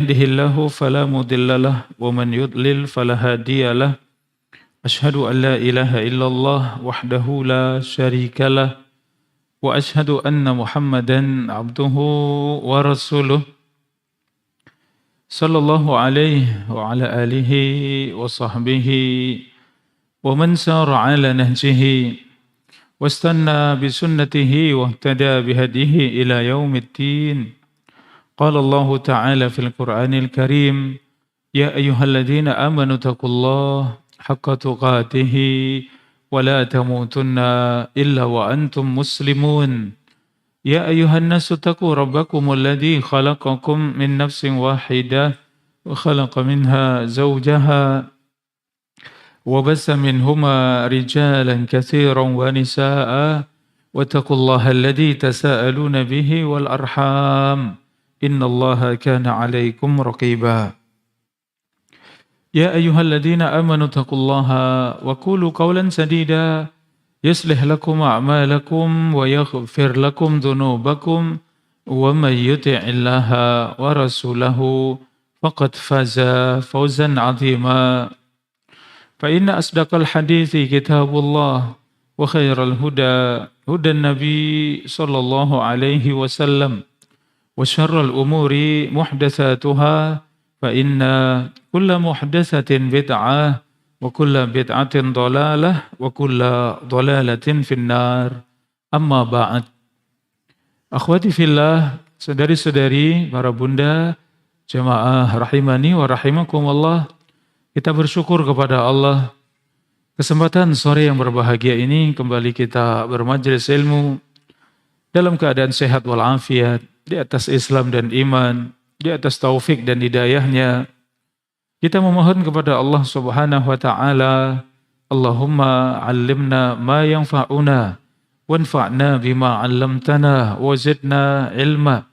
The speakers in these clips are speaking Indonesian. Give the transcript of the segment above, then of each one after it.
يهده الله فلا مضل له ومن يضلل فلا هادي له أشهد أن لا إله إلا الله وحده لا شريك له وأشهد أن محمدا عبده ورسوله صلى الله عليه وعلى آله وصحبه ومن سار على نهجه واستنى بسنته واهتدى بهديه إلى يوم الدين. قال الله تعالى في القرآن الكريم: يا أيها الذين آمنوا اتقوا الله حق تقاته ولا تموتن إلا وأنتم مسلمون. يا أيها الناس اتقوا ربكم الذي خلقكم من نفس واحدة وخلق منها زوجها وبث منهما رجالا كثيرا ونساء واتقوا الله الذي تساءلون به والأرحام إن الله كان عليكم رقيبا. يا أيها الذين آمنوا اتقوا الله وقولوا قولا سديدا يصلح لكم أعمالكم ويغفر لكم ذنوبكم ومن يطع الله ورسوله فقد فاز فوزا عظيما. فإن أصدق الحديث كتاب الله وخير الهدى هدى النبي صلى الله عليه وسلم وشر الأمور محدثاتها فإن كل محدثة بدعة وكل بدعة ضلالة وكل ضلالة في النار. Amma ba'd. Akhwati fillah, saudari-saudari, para bunda, jemaah rahimani wa rahimakumullah. Kita bersyukur kepada Allah, kesempatan sore yang berbahagia ini kembali kita bermajelis ilmu dalam keadaan sehat walafiat, di atas Islam dan iman, di atas taufik dan hidayahnya. Kita memohon kepada Allah Subhanahu wa taala, Allahumma 'allimna ma yanfa'una wanfa'na bima 'allamtana wa zidna ilma.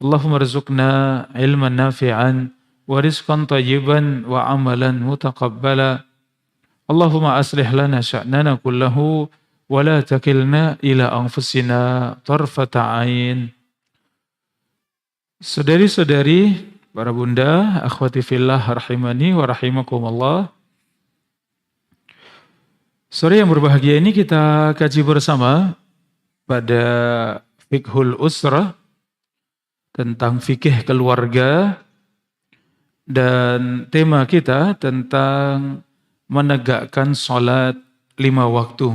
Allahumma rzuqna ilman nafi'an wa rizqan tayyiban wa amalan mutaqabbala. Allahumma aslih lana sya'nana kullahu wa la takilna ila anfusina tarfata 'ain. Saudari-saudari, para bunda, akhwati fillah rahimani wa rahimakumullah. Sore yang berbahagia ini kita kaji bersama pada Fiqhul Usrah tentang fikih keluarga, dan tema kita tentang menegakkan sholat 5 waktu,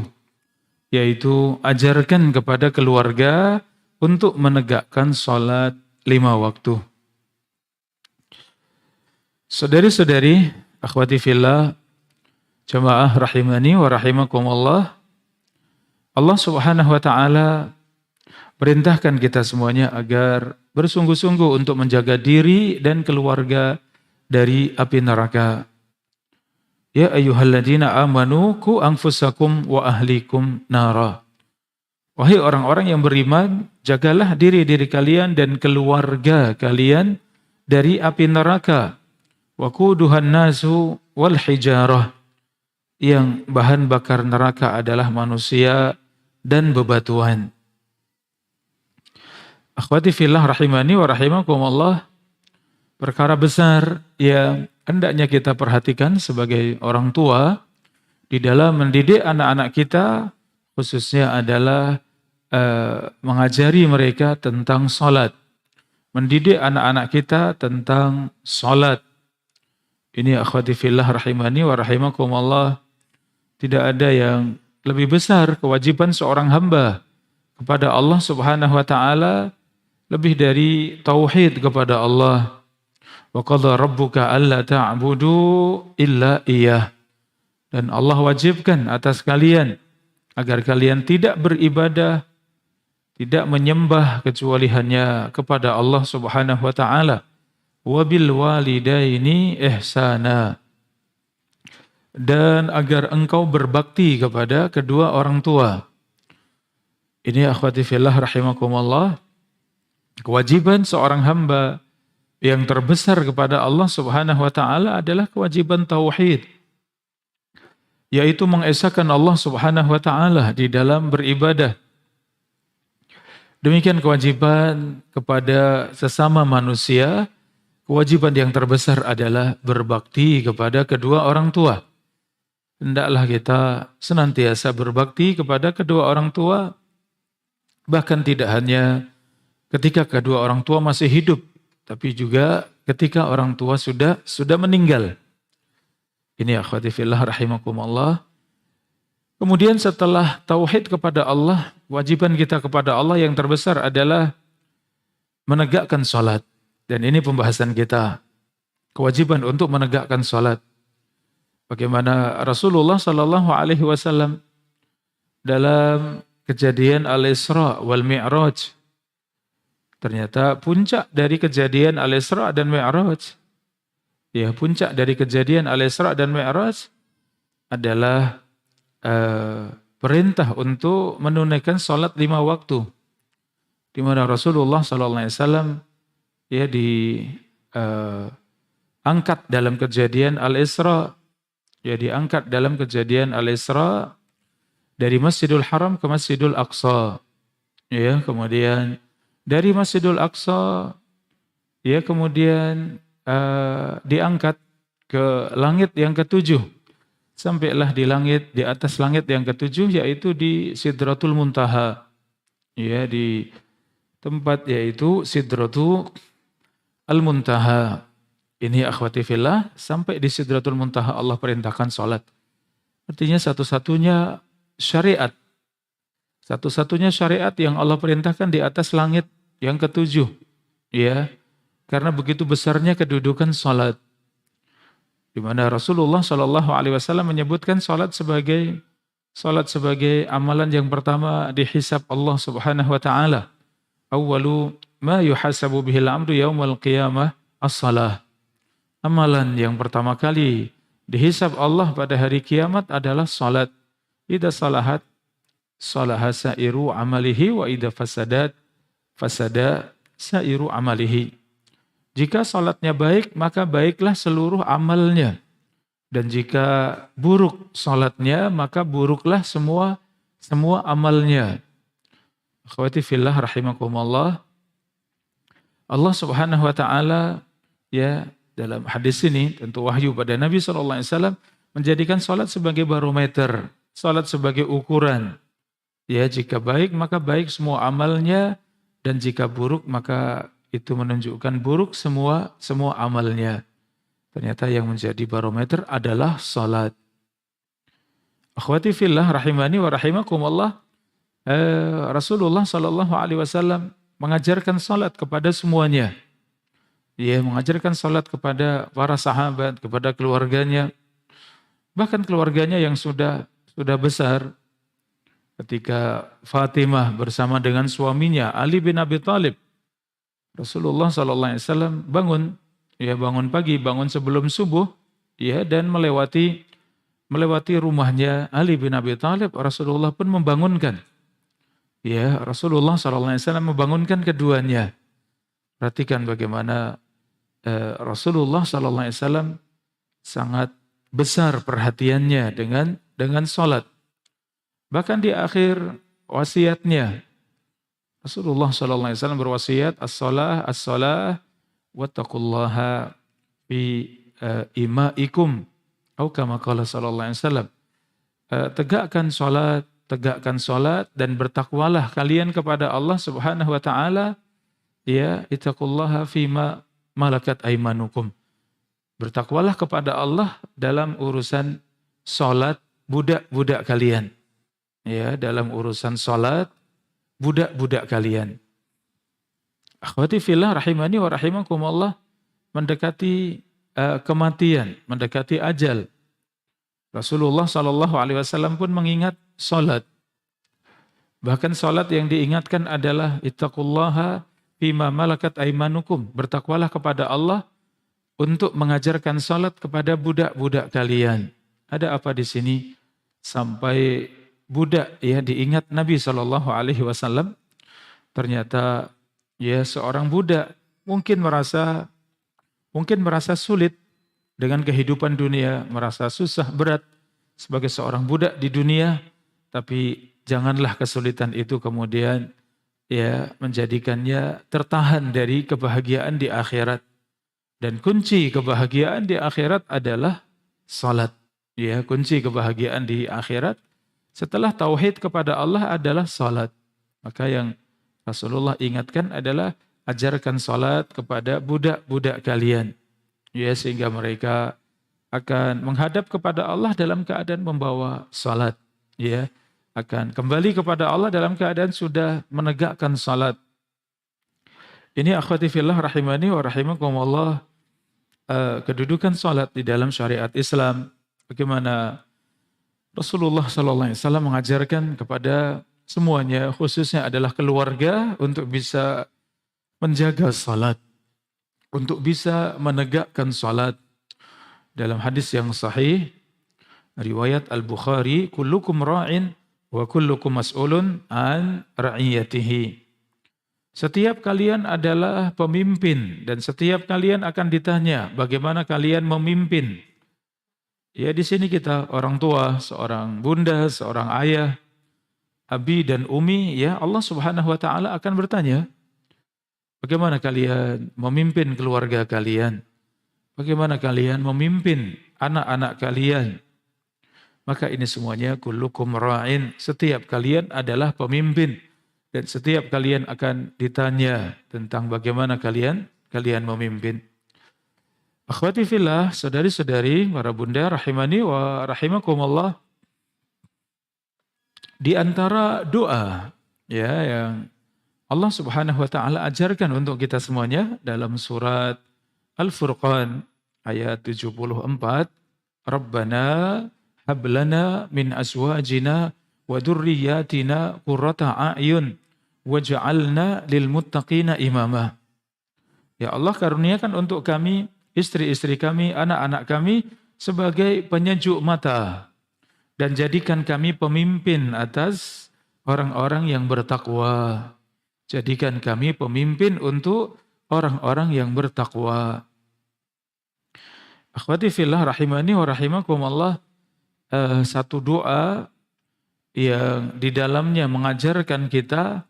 yaitu ajarkan kepada keluarga untuk menegakkan sholat 5 waktu. Saudari-saudari, akhwati fillah, jamaah rahimani wa rahimakumullah. Allah Subhanahu wa taala perintahkan kita semuanya agar bersungguh-sungguh untuk menjaga diri dan keluarga dari api neraka. Ya ayyuhalladzina amanu qu anfusakum wa ahlikum nara. Wahai orang-orang yang beriman, jagalah diri-diri kalian dan keluarga kalian dari api neraka. Waquduhan nasu wal hijarah. Yang bahan bakar neraka adalah manusia dan bebatuan. Akhwati fillah rahimani wa rahimakumullah. Perkara besar yang hendaknya kita perhatikan sebagai orang tua di dalam mendidik anak-anak kita, khususnya adalah mengajari mereka tentang sholat. Mendidik anak-anak kita tentang sholat. Ini akhwati fillah rahimani wa rahimakumullah. Tidak ada yang lebih besar kewajiban seorang hamba kepada Allah Subhanahu wa taala lebih dari tauhid kepada Allah. Wa qadha rabbuka alla ta'budu illa iyyah. Dan Allah wajibkan atas kalian agar kalian tidak beribadah, tidak menyembah kecuali hanya kepada Allah Subhanahu wa taala. Wa bil walidaini ihsana. Dan agar engkau berbakti kepada kedua orang tua. Ini akhwati fillah rahimakumullah, kewajiban seorang hamba yang terbesar kepada Allah Subhanahu wa taala adalah kewajiban tauhid, yaitu mengesahkan Allah Subhanahu wa taala di dalam beribadah. Demikian kewajiban kepada sesama manusia, kewajiban yang terbesar adalah berbakti kepada kedua orang tua. Hendaklah kita senantiasa berbakti kepada kedua orang tua, bahkan tidak hanya ketika kedua orang tua masih hidup, tapi juga ketika orang tua sudah meninggal. Ini akhwati fillah rahimakumullah. Kemudian setelah tauhid kepada Allah, kewajiban kita kepada Allah yang terbesar adalah menegakkan salat. Dan ini pembahasan kita. Kewajiban untuk menegakkan salat. Bagaimana Rasulullah sallallahu alaihi wasallam dalam kejadian Al-Isra wal Mi'raj. Ternyata puncak dari kejadian Al-Isra dan Mi'raj, ya, puncak dari kejadian Al-Isra dan Mi'raj adalah perintah untuk menunaikan salat 5 waktu. Di mana Rasulullah sallallahu alaihi wasallam ya angkat dalam kejadian Al-Isra, ya diangkat dalam kejadian Al-Isra dari Masjidil Haram ke Masjidil Aqsa. Ya, kemudian dari Masjidil Aqsa ya kemudian diangkat ke langit yang ketujuh. Sampailah di atas langit yang ketujuh, yaitu di Sidratul Muntaha. Ya, di tempat yaitu Sidratul Al-Muntaha. Ini akhwati fillah, sampai di Sidratul Muntaha Allah perintahkan salat. Artinya satu-satunya syariat yang Allah perintahkan di atas langit yang ketujuh. Ya, karena begitu besarnya kedudukan salat. Di mana Rasulullah Shallallahu alaihi wasallam menyebutkan salat sebagai amalan yang pertama dihisab Allah Subhanahu wa taala. Awwalu ma yuhasabu bihil 'abdu yaumal qiyamah as-shalah. Amalan yang pertama kali dihisab Allah pada hari kiamat adalah salat. Idza salahat salaha sa'iru amalihi wa idza fasadat fasada sa'iru amalihi. Jika salatnya baik, maka baiklah seluruh amalnya. Dan jika buruk salatnya, maka buruklah semua amalnya. Akhwati fillah rahimakumullah. Allah Subhanahu wa taala ya dalam hadis ini, tentu wahyu pada Nabi sallallahu alaihi wasallam, menjadikan salat sebagai barometer, salat sebagai ukuran. Ya, jika baik maka baik semua amalnya, dan jika buruk maka itu menunjukkan buruk semua amalnya. Ternyata yang menjadi barometer adalah salat. Akhwati fillah rahimani wa rahimakumullah. Rasulullah sallallahu alaihi wasallam mengajarkan salat kepada semuanya. Dia mengajarkan salat kepada para sahabat, kepada keluarganya. Bahkan keluarganya yang sudah besar. Ketika Fatimah bersama dengan suaminya Ali bin Abi Thalib, Rasulullah sallallahu alaihi wasallam bangun pagi, bangun sebelum subuh, ya, dan melewati rumahnya Ali bin Abi Thalib. Rasulullah pun membangunkan. Ya, Rasulullah sallallahu alaihi wasallam membangunkan keduanya. Perhatikan bagaimana Rasulullah sallallahu alaihi wasallam sangat besar perhatiannya dengan salat. Bahkan di akhir wasiatnya Rasulullah sallallahu alaihi wasallam berwasiat as-shalah wattaqullaha fi imaikum, atau kama qala sallallahu alaihi wasallam. Tegakkan salat dan bertakwalah kalian kepada Allah Subhanahu wa taala, ya, ittaqullaha fima malakat aimanukum. Bertakwalah kepada Allah dalam urusan salat budak-budak kalian. Ya, dalam urusan salat budak-budak kalian. Akhwati fillah rahimani wa rahimakumullah, mendekati kematian, mendekati ajal. Rasulullah sallallahu alaihi wasallam pun mengingat salat. Bahkan salat yang diingatkan adalah ittaqullaha fima malakat aimanukum. Bertakwalah kepada Allah untuk mengajarkan salat kepada budak-budak kalian. Ada apa di sini sampai budak ya diingat Nabi sallallahu alaihi wasallam? Ternyata ya seorang budak mungkin merasa sulit dengan kehidupan dunia, merasa susah berat sebagai seorang budak di dunia, tapi janganlah kesulitan itu kemudian ya menjadikannya tertahan dari kebahagiaan di akhirat. Dan kunci kebahagiaan di akhirat adalah salat. Ya, kunci kebahagiaan di akhirat setelah tauhid kepada Allah adalah salat. Maka yang Rasulullah ingatkan adalah ajarkan salat kepada budak-budak kalian. Ya, sehingga mereka akan menghadap kepada Allah dalam keadaan membawa salat. Ya, akan kembali kepada Allah dalam keadaan sudah menegakkan salat. Ini akhwati fillah rahimani wa rahimakumullah, kedudukan salat di dalam syariat Islam. Bagaimana Rasulullah SAW mengajarkan kepada semuanya, khususnya adalah keluarga, untuk bisa menjaga salat, untuk bisa menegakkan salat. Dalam hadis yang sahih, riwayat Al-Bukhari, kullukum ra'in wa kullukum mas'ulun an ra'iyatihi. Setiap kalian adalah pemimpin dan setiap kalian akan ditanya bagaimana kalian memimpin. Ya, di sini kita orang tua, seorang bunda, seorang ayah, abi dan umi, ya Allah Subhanahu wa taala akan bertanya, bagaimana kalian memimpin keluarga kalian? Bagaimana kalian memimpin anak-anak kalian? Maka ini semuanya kullukum ra'in, setiap kalian adalah pemimpin dan setiap kalian akan ditanya tentang bagaimana kalian memimpin. Akhwati fillah, saudari-saudari, para bunda rahimani wa rahimakumullah, di antara doa ya yang Allah Subhanahu wa taala ajarkan untuk kita semuanya dalam surat Al-Furqan ayat 74, Rabbana hablana min azwajina wa dzurriyyatina qurrata a'yun waj'alna lil muttaqina imama. Ya Allah, karuniakan untuk kami, istri-istri kami, anak-anak kami sebagai penyejuk mata dan jadikan kami pemimpin atas orang-orang yang bertakwa. Jadikan kami pemimpin untuk orang-orang yang bertakwa. Akhwati fillah rahimani wa rahimakumullah, satu doa yang di dalamnya mengajarkan kita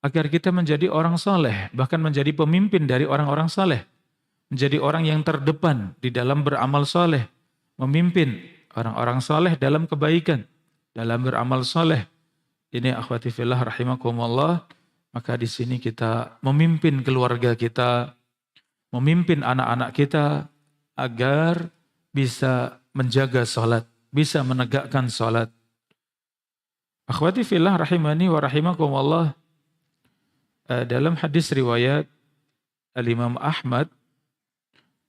agar kita menjadi orang saleh, bahkan menjadi pemimpin dari orang-orang saleh, menjadi orang yang terdepan di dalam beramal saleh, memimpin orang-orang saleh dalam kebaikan, dalam beramal saleh. Ini akhwati fillah rahimakumullah, maka di sini kita memimpin keluarga kita, memimpin anak-anak kita agar bisa menjaga salat, bisa menegakkan salat. Akhwati fillah rahimani wa rahimakumullah, dalam hadis riwayat Al-Imam Ahmad,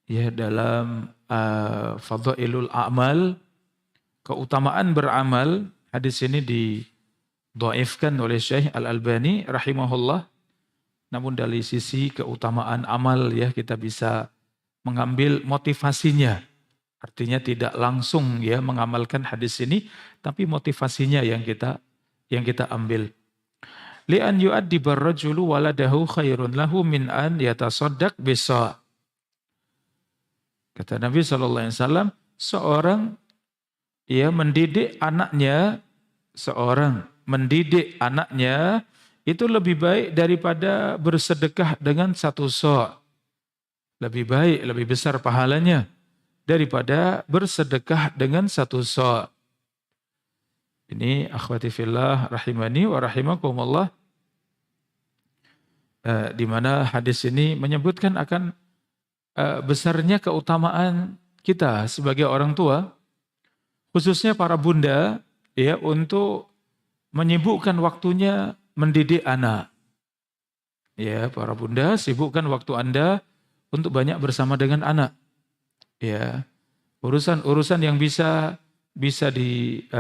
ya, dalam Fadailul A'mal, keutamaan beramal, hadis ini didhaifkan oleh Syekh Al-Albani rahimahullah. Namun dari sisi keutamaan amal, ya, kita bisa mengambil motivasinya. Artinya tidak langsung, ya, mengamalkan hadis ini, tapi motivasinya yang kita ambil. Li'an yu'addibar rajulu waladahu khairun lahu min an yatasaddaq bisa. Kata Nabi SAW, seorang, ya, mendidik anaknya itu lebih baik daripada bersedekah dengan satu sa'. Lebih baik, lebih besar pahalanya daripada bersedekah dengan satu sa'. Ini akhwati fillah rahimani wa rahimakumullah, di mana hadis ini menyebutkan akan besarnya keutamaan kita sebagai orang tua, khususnya para bunda, ya, untuk menyibukkan waktunya mendidik anak. Ya, para bunda, sibukkan waktu Anda untuk banyak bersama dengan anak. Ya, urusan-urusan yang bisa diakhirkan,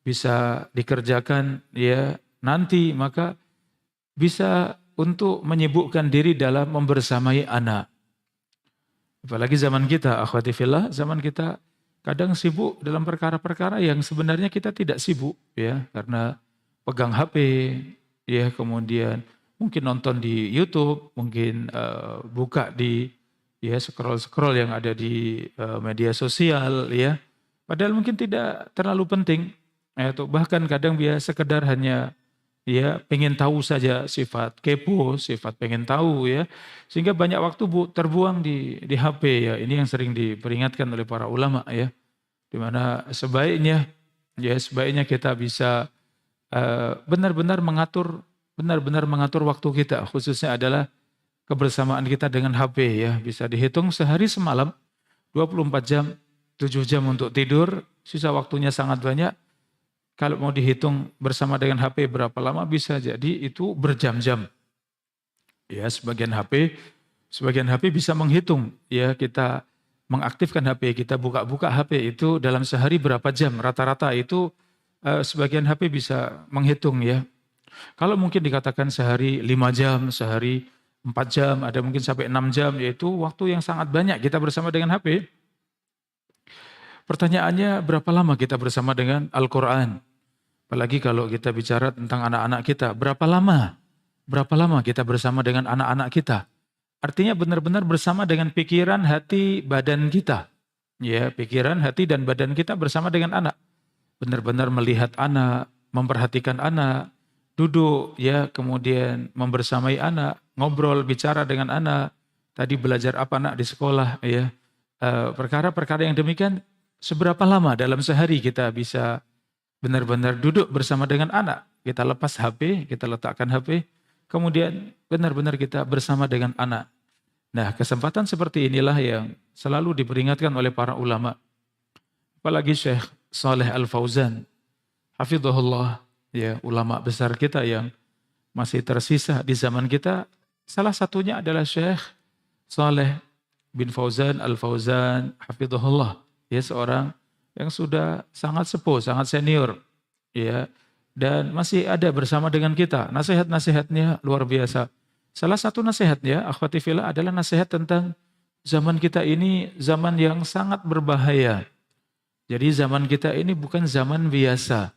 bisa dikerjakan, ya, nanti, maka bisa untuk menyibukkan diri dalam membersamai anak. Apalagi zaman kita, akhwati fillah, zaman kita kadang sibuk dalam perkara-perkara yang sebenarnya kita tidak sibuk, ya, karena pegang HP, ya, kemudian mungkin nonton di YouTube, mungkin buka di, ya, scroll yang ada di media sosial, ya, padahal mungkin tidak terlalu penting, atau bahkan kadang sekedar hanya ya pengen tahu saja, sifat kepo, sifat pengen tahu ya, sehingga banyak waktu terbuang di HP ya. Ini yang sering diperingatkan oleh para ulama ya, dimana sebaiknya kita bisa benar-benar mengatur waktu kita, khususnya adalah kebersamaan kita dengan HP ya. Bisa dihitung sehari semalam 24 jam, 7 jam untuk tidur, sisa waktunya sangat banyak. Kalau mau dihitung bersama dengan HP berapa lama, bisa jadi itu berjam-jam. Ya, sebagian HP bisa menghitung ya, kita mengaktifkan HP, kita buka-buka HP itu dalam sehari berapa jam. Rata-rata itu sebagian HP bisa menghitung ya. Kalau mungkin dikatakan sehari 5 jam, sehari 4 jam, ada mungkin sampai 6 jam, yaitu waktu yang sangat banyak kita bersama dengan HP. Pertanyaannya, berapa lama kita bersama dengan Al-Quran? Apalagi kalau kita bicara tentang anak-anak kita, berapa lama kita bersama dengan anak-anak kita? Artinya benar-benar bersama dengan pikiran, hati, badan kita. Ya, pikiran, hati, dan badan kita bersama dengan anak. Benar-benar melihat anak, memperhatikan anak, duduk, ya, kemudian membersamai anak, ngobrol, bicara dengan anak. Tadi belajar apa anak di sekolah, ya. Perkara-perkara yang demikian, seberapa lama dalam sehari kita bisa benar-benar duduk bersama dengan anak. Kita lepas HP, kita letakkan HP, kemudian benar-benar kita bersama dengan anak. Nah, kesempatan seperti inilah yang selalu diperingatkan oleh para ulama. Apalagi Syekh Saleh Al-Fauzan, hafizahullah, ya, ulama besar kita yang masih tersisa di zaman kita. Salah satunya adalah Syekh Saleh bin Fauzan Al-Fauzan, hafizahullah. Ya, seorang yang sudah sangat sepuh, sangat senior, ya, dan masih ada bersama dengan kita. Nasihat-nasihatnya luar biasa. Salah satu nasihatnya, akhwati fillah, adalah nasihat tentang zaman kita ini zaman yang sangat berbahaya. Jadi zaman kita ini bukan zaman biasa,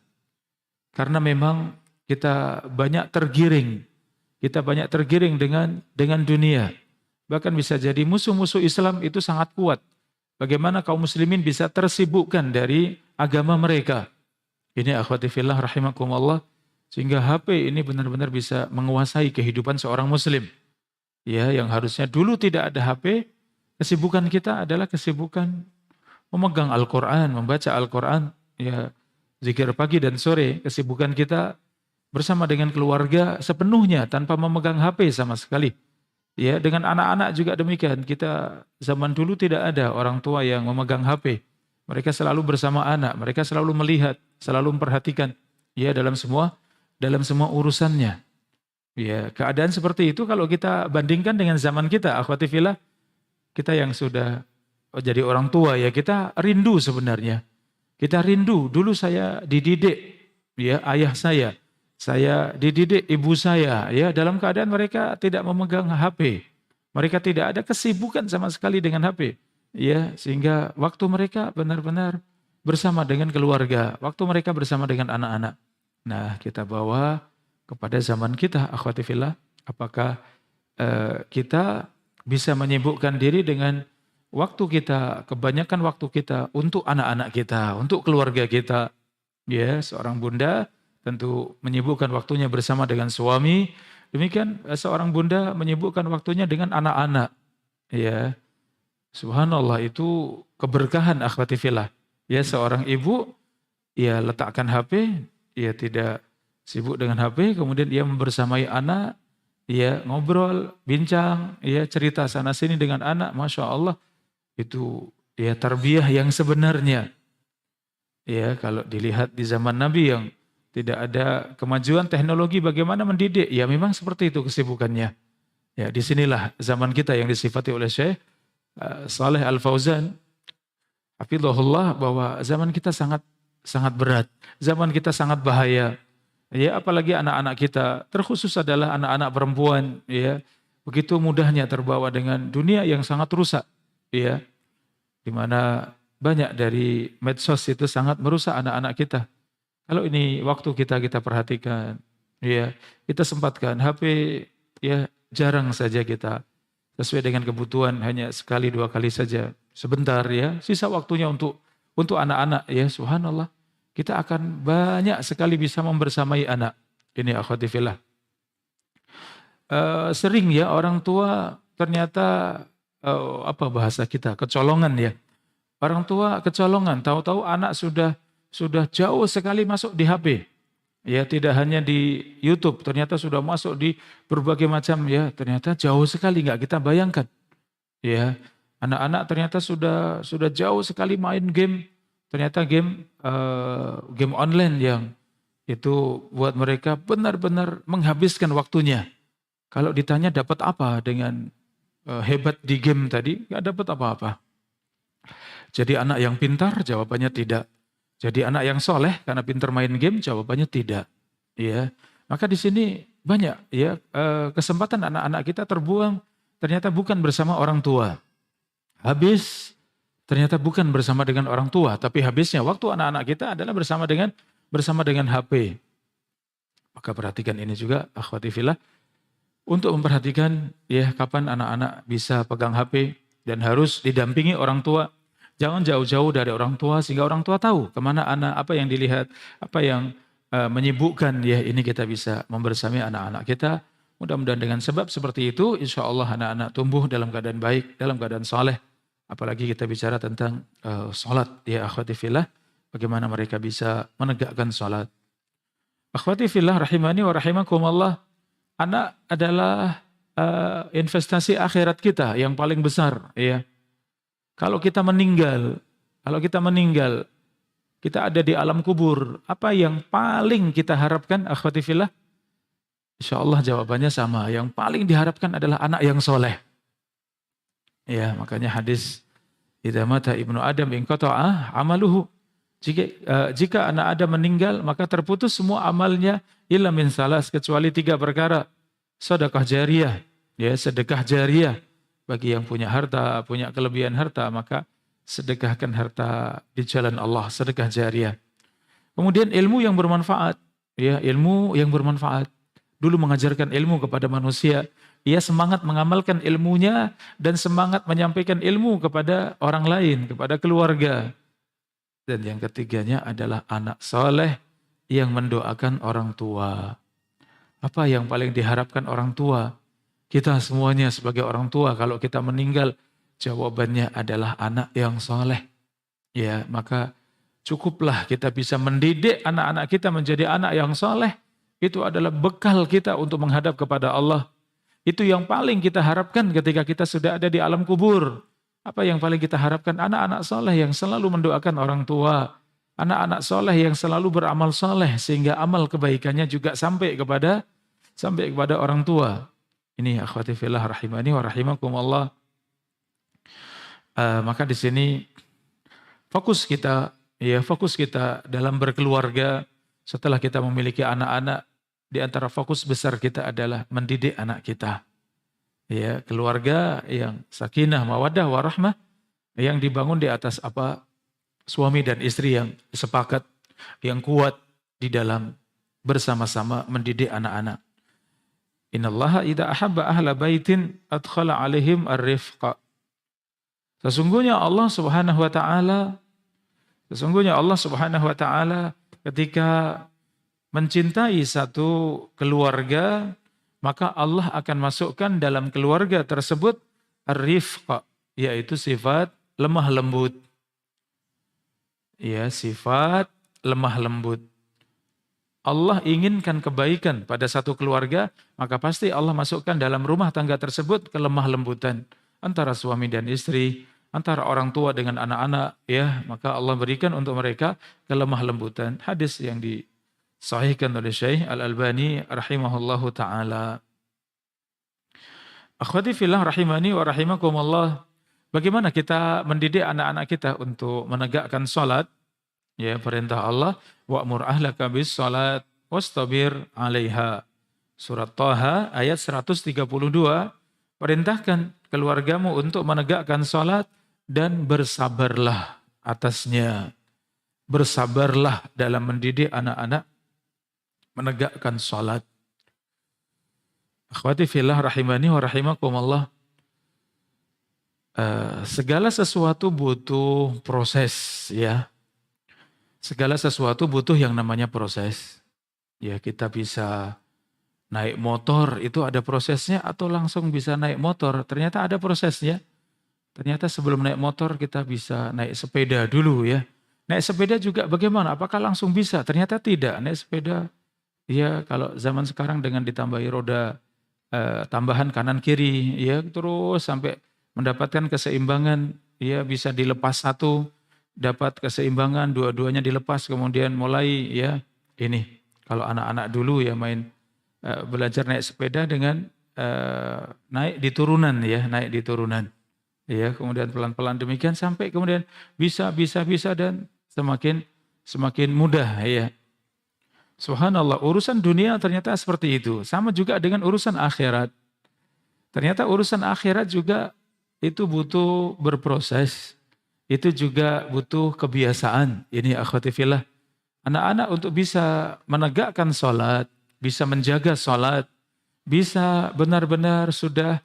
karena memang kita banyak tergiring dengan dunia. Bahkan bisa jadi musuh-musuh Islam itu sangat kuat. Bagaimana kaum muslimin bisa tersibukkan dari agama mereka. Ini akhwati fillah rahimakumullah. Sehingga HP ini benar-benar bisa menguasai kehidupan seorang muslim. Ya, yang harusnya dulu tidak ada HP, kesibukan kita adalah kesibukan memegang Al-Quran, membaca Al-Quran. Ya, zikir pagi dan sore, kesibukan kita bersama dengan keluarga sepenuhnya tanpa memegang HP sama sekali. Ya, dengan anak-anak juga demikian. Kita zaman dulu tidak ada orang tua yang memegang HP. Mereka selalu bersama anak, mereka selalu melihat, selalu memperhatikan, ya, dalam semua urusannya. Ya, keadaan seperti itu kalau kita bandingkan dengan zaman kita, akhwati fillah, kita yang sudah jadi orang tua, ya, kita rindu sebenarnya. Kita rindu, dulu saya dididik, ya, ayah saya dididik ibu saya, ya, dalam keadaan mereka tidak memegang HP. Mereka tidak ada kesibukan sama sekali dengan HP, ya, sehingga waktu mereka benar-benar bersama dengan keluarga, waktu mereka bersama dengan anak-anak. Nah, kita bawa kepada zaman kita, akhwati fillah, apakah kita bisa menyibukkan diri dengan waktu kita, kebanyakan waktu kita untuk anak-anak kita, untuk keluarga kita. Ya, seorang bunda tentu menyibukkan waktunya bersama dengan suami. Demikian seorang bunda menyibukkan waktunya dengan anak-anak. Ya, subhanallah, itu keberkahan akhwati fillah. Ya, seorang ibu, ya, letakkan HP, ya, tidak sibuk dengan HP, kemudian dia membersamai anak, ya, ngobrol, bincang, ya, cerita sana sini dengan anak. Masya Allah, itu, ya, tarbiyah yang sebenarnya. Ya, kalau dilihat di zaman Nabi yang tidak ada kemajuan teknologi, bagaimana mendidik? Ya, memang seperti itu kesibukannya. Ya, disinilah zaman kita yang disifati oleh Syekh Saleh Al-Fauzan, hafizahullah, bahwa zaman kita sangat berat, zaman kita sangat bahaya. Ya, apalagi anak-anak kita, terkhusus adalah anak-anak perempuan, ya, begitu mudahnya terbawa dengan dunia yang sangat rusak, ya, di mana banyak dari medsos itu sangat merusak anak-anak kita. Kalau ini waktu kita perhatikan, ya, kita sempatkan HP, ya, jarang saja kita, sesuai dengan kebutuhan, hanya sekali dua kali saja, sebentar, ya, sisa waktunya untuk anak-anak, ya, subhanallah, kita akan banyak sekali bisa membersamai anak. Ini akhwati fillah. Sering ya orang tua ternyata apa bahasa kita, kecolongan ya. Orang tua kecolongan, tahu-tahu anak sudah jauh sekali masuk di HP. Ya, tidak hanya di YouTube, ternyata sudah masuk di berbagai macam ya, ternyata jauh sekali nggak kita bayangkan. Ya, anak-anak ternyata sudah jauh sekali main game, ternyata game online yang itu buat mereka benar-benar menghabiskan waktunya. Kalau ditanya dapat apa dengan hebat di game tadi, nggak dapat apa-apa. Jadi anak yang pintar, jawabannya tidak. Jadi anak yang soleh karena pintar main game, jawabannya tidak. Ya, maka di sini banyak ya kesempatan anak-anak kita terbuang ternyata bukan bersama orang tua. Habis ternyata bukan bersama dengan orang tua, tapi habisnya waktu anak-anak kita adalah bersama dengan HP. Maka perhatikan ini juga, akhwati fillah, untuk memperhatikan ya kapan anak-anak bisa pegang HP dan harus didampingi orang tua. Jangan jauh-jauh dari orang tua sehingga orang tua tahu kemana anak, apa yang dilihat, apa yang menyibukkan. Ya ini kita bisa membersamai anak-anak kita. Mudah-mudahan dengan sebab seperti itu, insya Allah anak-anak tumbuh dalam keadaan baik, dalam keadaan saleh. Apalagi kita bicara tentang salat ya akhwati fillah, bagaimana mereka bisa menegakkan salat. Akhwati fillah rahimani wa rahimakumullah, anak adalah investasi akhirat kita yang paling besar ya. Kalau kita meninggal, kita ada di alam kubur, apa yang paling kita harapkan akhwati fillah? Insya Allah jawabannya sama, yang paling diharapkan adalah anak yang soleh. Ya, makanya hadis idza mata ibnu Adam inqata'a amaluhu. Jika anak Adam meninggal, maka terputus semua amalnya illa min salas, kecuali 3 perkara. Sedekah jariyah, ya sedekah jariyah. Bagi yang punya harta, punya kelebihan harta, maka sedekahkan harta di jalan Allah, sedekah jariyah. Kemudian ilmu yang bermanfaat, ya ilmu yang bermanfaat. Dulu mengajarkan ilmu kepada manusia, ia semangat mengamalkan ilmunya dan semangat menyampaikan ilmu kepada orang lain, kepada keluarga. Dan yang ketiganya adalah anak soleh yang mendoakan orang tua. Apa yang paling diharapkan orang tua? Kita semuanya sebagai orang tua, kalau kita meninggal, jawabannya adalah anak yang soleh. Ya, maka cukuplah kita bisa mendidik anak-anak kita menjadi anak yang soleh. Itu adalah bekal kita untuk menghadap kepada Allah. Itu yang paling kita harapkan ketika kita sudah ada di alam kubur. Apa yang paling kita harapkan? Anak-anak soleh yang selalu mendoakan orang tua. Anak-anak soleh yang selalu beramal soleh, sehingga amal kebaikannya juga sampai kepada orang tua. Ini akhwati fillah rahimani wa rahimakumullah. Maka di sini fokus kita dalam berkeluarga setelah kita memiliki anak-anak, di antara fokus besar kita adalah mendidik anak kita. Ya, keluarga yang sakinah, mawaddah, warahmah, yang dibangun di atas apa? Suami dan istri yang sepakat, yang kuat di dalam bersama-sama mendidik anak-anak. Innallaha idza ahabba ahla baitin adkhala alaihim ar-rifqa. Sesungguhnya Allah Subhanahu wa taala ketika mencintai satu keluarga, maka Allah akan masukkan dalam keluarga tersebut ar-rifqa, yaitu sifat lemah lembut. Ya, sifat lemah lembut. Allah inginkan kebaikan pada satu keluarga, maka pasti Allah masukkan dalam rumah tangga tersebut kelemah lembutan antara suami dan istri, antara orang tua dengan anak-anak, ya, maka Allah berikan untuk mereka kelemah lembutan. Hadis yang disahihkan oleh Syekh Al-Albani rahimahullahu taala. Akhwati fillah rahimani wa rahimakumullah. Bagaimana kita mendidik anak-anak kita untuk menegakkan salat? Ya, perintah Allah, wa'mur ahlaka bis salat wastabir 'alaiha. Surat Thaha ayat 132, perintahkan keluargamu untuk menegakkan salat dan bersabarlah atasnya. Bersabarlah dalam mendidik anak-anak menegakkan salat. Akhwati fillah rahimani wa rahimakumullah. Segala sesuatu butuh proses, ya. Segala sesuatu butuh yang namanya proses. Ya kita bisa naik motor itu ada prosesnya atau langsung bisa naik motor. Ternyata ada prosesnya. Ternyata sebelum naik motor kita bisa naik sepeda dulu ya. Naik sepeda juga bagaimana? Apakah langsung bisa? Ternyata tidak. Naik sepeda ya kalau zaman sekarang dengan ditambahi roda tambahan kanan kiri ya terus sampai mendapatkan keseimbangan ya bisa dilepas satu dapat keseimbangan dua-duanya dilepas kemudian mulai ya ini kalau anak-anak dulu ya main belajar naik sepeda dengan naik di turunan ya, naik di turunan. Ya, kemudian pelan-pelan demikian sampai kemudian bisa dan semakin mudah ya. Subhanallah, urusan dunia ternyata seperti itu. Sama juga dengan urusan akhirat. Ternyata urusan akhirat juga itu butuh berproses. Itu juga butuh kebiasaan. Ini akhwati fillah. Anak-anak untuk bisa menegakkan sholat, bisa menjaga sholat, bisa benar-benar sudah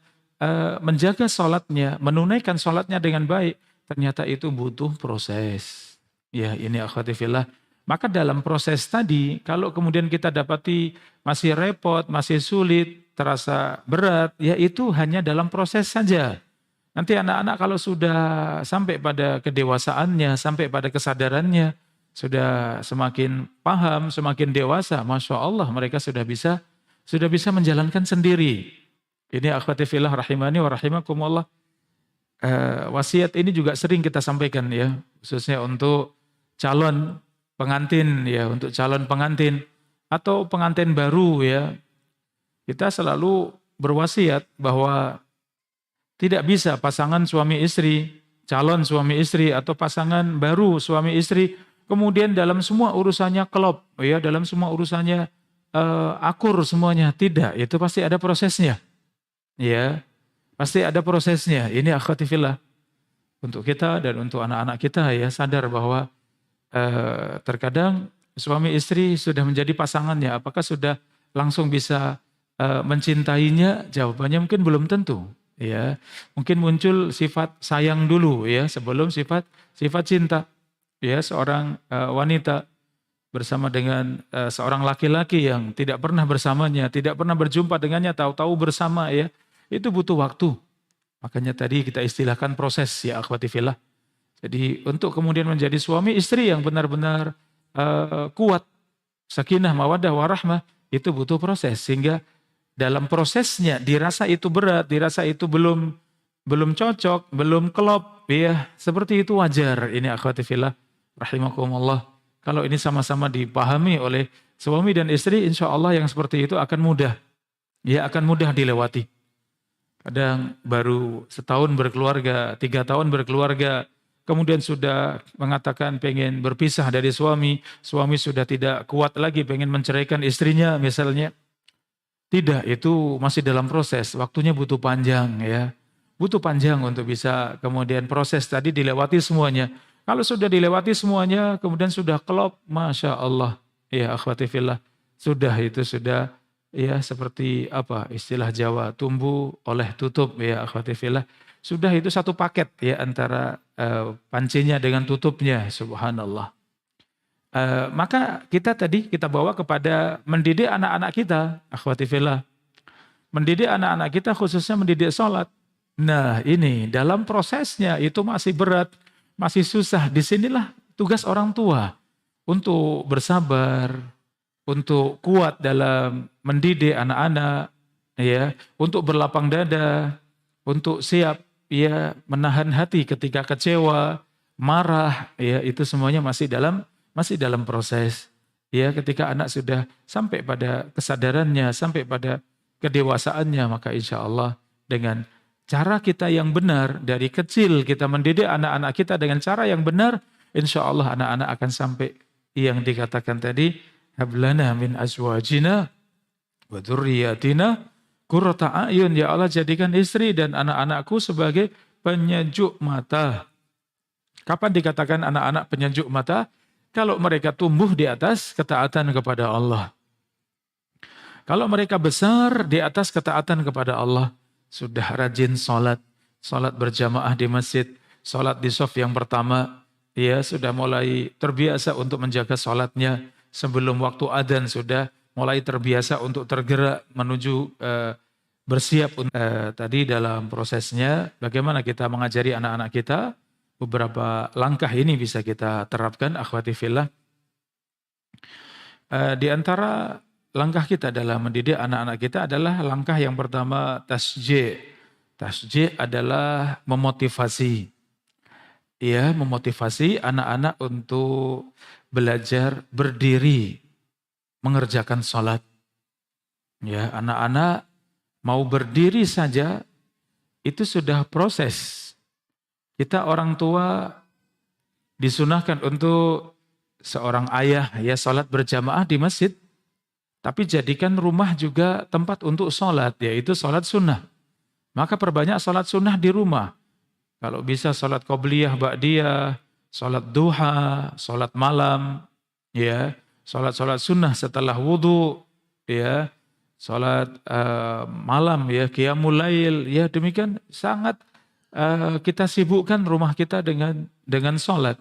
menjaga sholatnya, menunaikan sholatnya dengan baik. Ternyata itu butuh proses. Ya ini akhwati fillah. Maka dalam proses tadi, kalau kemudian kita dapati masih repot, masih sulit, terasa berat, ya itu hanya dalam proses saja. Nanti anak-anak kalau sudah sampai pada kedewasaannya, sampai pada kesadarannya, sudah semakin paham, semakin dewasa, Masya Allah mereka sudah bisa menjalankan sendiri. Ini akhwati fillah rahimani wa rahimakumullah. Wasiat ini juga sering kita sampaikan ya, khususnya untuk calon pengantin ya, untuk calon pengantin atau pengantin baru ya. Kita selalu berwasiat bahwa tidak bisa pasangan suami istri, calon suami istri atau pasangan baru suami istri kemudian dalam semua urusannya klop ya, dalam semua urusannya akur semuanya. Tidak, itu pasti ada prosesnya. Ya, pasti ada prosesnya. Ini akhwati fillah. Untuk kita dan untuk anak-anak kita ya sadar bahwa terkadang suami istri sudah menjadi pasangannya, apakah sudah langsung bisa mencintainya? Jawabannya mungkin belum tentu. Ya, mungkin muncul sifat sayang dulu ya sebelum sifat cinta. Ya, seorang wanita bersama dengan seorang laki-laki yang tidak pernah bersamanya, tidak pernah berjumpa dengannya, tahu-tahu bersama ya, itu butuh waktu. Makanya tadi kita istilahkan proses ya akhwati fillah. Jadi untuk kemudian menjadi suami istri yang benar-benar kuat, sakinah, mawaddah, warahmah, itu butuh proses. Sehingga dalam prosesnya dirasa itu berat, dirasa itu belum cocok, belum klop, ya seperti itu wajar. Ini akhwati fillah, rahimakumullah. Kalau ini sama-sama dipahami oleh suami dan istri, insya Allah yang seperti itu akan mudah. Ya akan mudah dilewati. Kadang baru setahun berkeluarga, 3 tahun berkeluarga, kemudian sudah mengatakan pengen berpisah dari suami sudah tidak kuat lagi pengen menceraikan istrinya misalnya. Tidak, itu masih dalam proses, waktunya butuh panjang ya. Butuh panjang untuk bisa kemudian proses tadi dilewati semuanya. Kalau sudah dilewati semuanya, kemudian sudah klop, Masya Allah. Ya akhwati fillah, sudah ya seperti apa istilah Jawa, tumbuh oleh tutup ya akhwati fillah. Sudah itu satu paket ya antara pancinya dengan tutupnya, subhanallah. Maka kita bawa kepada mendidik anak-anak kita, akhwati fillah. Mendidik anak-anak kita khususnya mendidik sholat. Nah ini dalam prosesnya itu masih berat, masih susah. Disinilah tugas orang tua untuk bersabar, untuk kuat dalam mendidik anak-anak, ya, untuk berlapang dada, untuk siap ya menahan hati ketika kecewa, marah, ya itu semuanya masih dalam proses. Ya, ketika anak sudah sampai pada kesadarannya, sampai pada kedewasaannya, maka insya Allah dengan cara kita yang benar, dari kecil kita mendidik anak-anak kita dengan cara yang benar, insya Allah anak-anak akan sampai yang dikatakan tadi, hablana min azwajina wa dzurriyyatina qurrata a'yun. Ya Allah, jadikan istri dan anak-anakku sebagai penyejuk mata. Kapan dikatakan anak-anak penyejuk mata? Kalau mereka tumbuh di atas ketaatan kepada Allah. Kalau mereka besar di atas ketaatan kepada Allah, sudah rajin sholat berjamaah di masjid, sholat di shaf yang pertama, ya sudah mulai terbiasa untuk menjaga sholatnya, sebelum waktu adzan sudah mulai terbiasa untuk tergerak menuju bersiap. Tadi dalam prosesnya bagaimana kita mengajari anak-anak kita, beberapa langkah ini bisa kita terapkan akhwati fillah. Di antara langkah kita dalam mendidik anak-anak kita adalah langkah yang pertama tasjih. Tasjih adalah memotivasi. Ya, memotivasi anak-anak untuk belajar berdiri, mengerjakan sholat. Ya, anak-anak mau berdiri saja itu sudah proses. Kita orang tua disunahkan untuk seorang ayah ya sholat berjamaah di masjid, tapi jadikan rumah juga tempat untuk sholat, yaitu sholat sunnah. Maka perbanyak sholat sunnah di rumah. Kalau bisa sholat qobliyah, ba'diyah, sholat duha, sholat malam, ya, sholat sunnah setelah wudhu, ya, sholat malam, ya, qiyamul lail, ya, demikian sangat kita sibukkan rumah kita dengan sholat.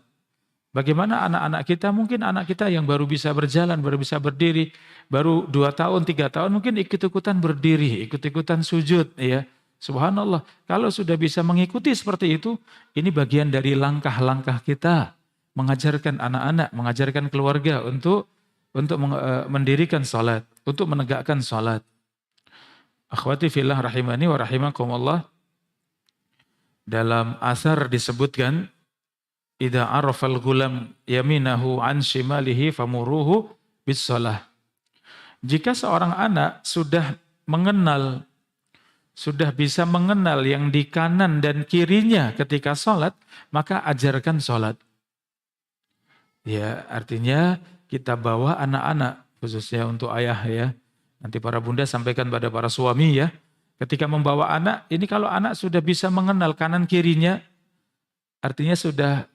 Bagaimana anak-anak kita, mungkin anak kita yang baru bisa berjalan, baru bisa berdiri, baru 2 tahun, 3 tahun, mungkin ikut-ikutan berdiri, ikut-ikutan sujud, ya. Subhanallah, kalau sudah bisa mengikuti seperti itu, ini bagian dari langkah-langkah kita mengajarkan anak-anak, mengajarkan keluarga untuk mendirikan salat, untuk menegakkan salat. Akhwati fillah rahimani wa rahimakumullah, dalam asar disebutkan, idza arafal gulam yaminahu an shimalihi famuruhu bis shalah. Jika seorang anak sudah bisa mengenal yang di kanan dan kirinya ketika sholat, maka ajarkan sholat. Ya, artinya kita bawa anak-anak, khususnya untuk ayah ya. Nanti para bunda sampaikan pada para suami ya. Ketika membawa anak, ini kalau anak sudah bisa mengenal kanan kirinya, artinya sudah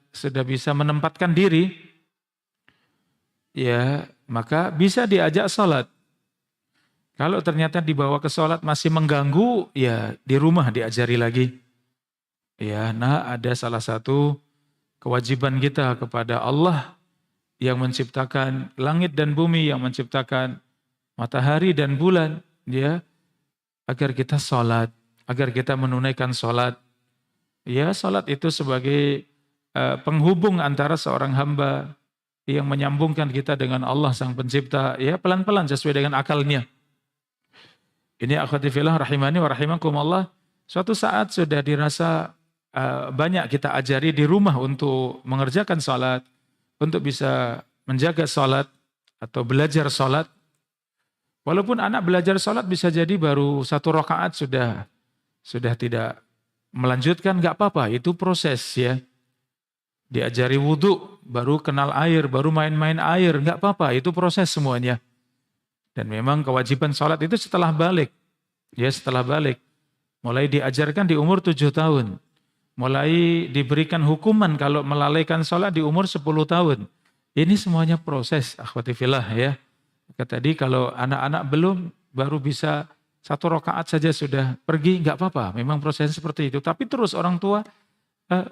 bisa menempatkan diri, ya, maka bisa diajak sholat. Kalau ternyata dibawa ke sholat masih mengganggu, ya di rumah diajari lagi. Ya, nah ada salah satu kewajiban kita kepada Allah yang menciptakan langit dan bumi, yang menciptakan matahari dan bulan, ya, agar kita sholat, agar kita menunaikan sholat. Ya, sholat itu sebagai penghubung antara seorang hamba yang menyambungkan kita dengan Allah Sang Pencipta, ya pelan-pelan sesuai dengan akalnya. Ini akhwati fillah rahimani wa rahimakumullah, suatu saat sudah dirasa banyak kita ajari di rumah untuk mengerjakan salat, untuk bisa menjaga salat atau belajar salat. Walaupun anak belajar salat bisa jadi baru 1 rakaat sudah tidak melanjutkan, nggak apa-apa, itu proses ya. Diajari wudhu, baru kenal air, baru main-main air, nggak apa-apa, itu proses semuanya. Dan memang kewajiban sholat itu setelah balik. Ya, setelah balik. Mulai diajarkan di umur 7 tahun. Mulai diberikan hukuman kalau melalaikan sholat di umur 10 tahun. Ini semuanya proses, akhwati fillah ya. Tadi kalau anak-anak belum, baru bisa 1 rakaat saja sudah pergi, nggak apa-apa. Memang prosesnya seperti itu. Tapi terus orang tua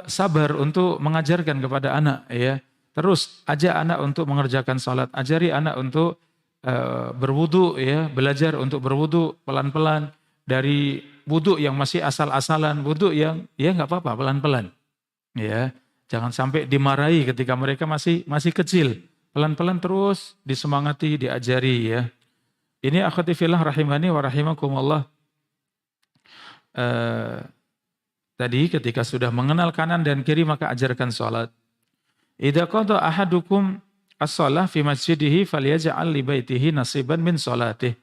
sabar untuk mengajarkan kepada anak ya. Terus ajak anak untuk mengerjakan sholat, ajari anak untuk berwudu ya, belajar untuk berwudu pelan-pelan dari wudu yang masih asal-asalan, wudu yang ya nggak apa-apa pelan-pelan ya, jangan sampai dimarahi ketika mereka masih kecil, pelan-pelan terus disemangati, diajari ya. Ini akhwati fillah rahimani wa rahimakumullah. Tadi ketika sudah mengenal kanan dan kiri maka ajarkan sholat. Idza qada ahadukum as-shalah fi masjidihi falyaj'al li baitihi nasiban min shalatih.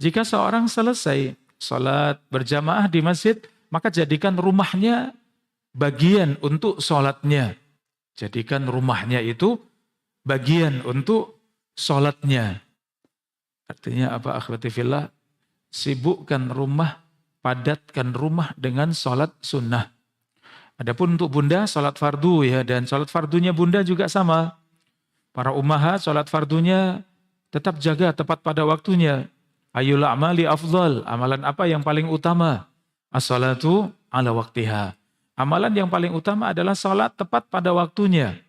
Jika seorang selesai salat berjamaah di masjid, maka jadikan rumahnya bagian untuk salatnya. Jadikan rumahnya itu bagian untuk salatnya. Artinya apa akhwati fillah? Sibukkan rumah, padatkan rumah dengan salat sunnah. Adapun untuk bunda salat fardu ya, dan salat fardunya bunda juga sama. Para ummahat salat fardunya tetap jaga tepat pada waktunya. Ayyul a'mali afdal, amalan apa yang paling utama? As-salatu ala waktiha. Amalan yang paling utama adalah salat tepat pada waktunya.